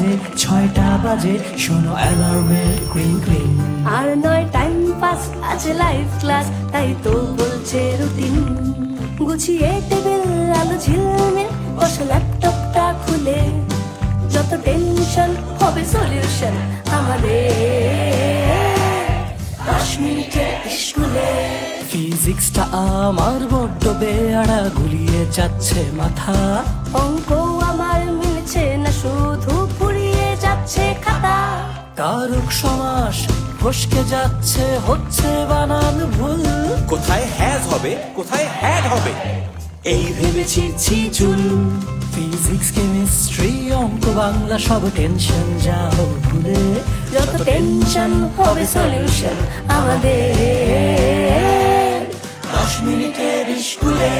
বাজে 6টা বাজে, শোনো অ্যালার্মের ক্রিং ক্রিং। আর নয় টাইম পাস, আছে লাইভ ক্লাস, তাই তো বলছে রুটিন। গুছিয়ে টেবিল আলো ঝিলমিল, বসে ল্যাপটপটা খুলে, যত টেনশন হবে সলিউশন আমাদের 10 মিনিটের স্কুলে। ফিজিক্সটা আমার বড্ড বেয়ারা, গুলিয়ে যাচ্ছে মাথা। অঙ্ক আমার মিলছে না, শুধু পুড়িয়ে যাচ্ছে খাতা। কারক সমাস ফসকে যাচ্ছে, হচ্ছে বানান ভুল। কোথায় হ্যাজ হবে, কোথায় হ্যাড হবে, এই ভেবে ছিঁড়ছি চুল। ফিজিক্স কেমিস্ট্রি অঙ্ক বাংলা সব টেনশন যাও ভুলে, যত টেনশন হবে সলিউশন আমাদের 10 মিনিটের স্কুলে।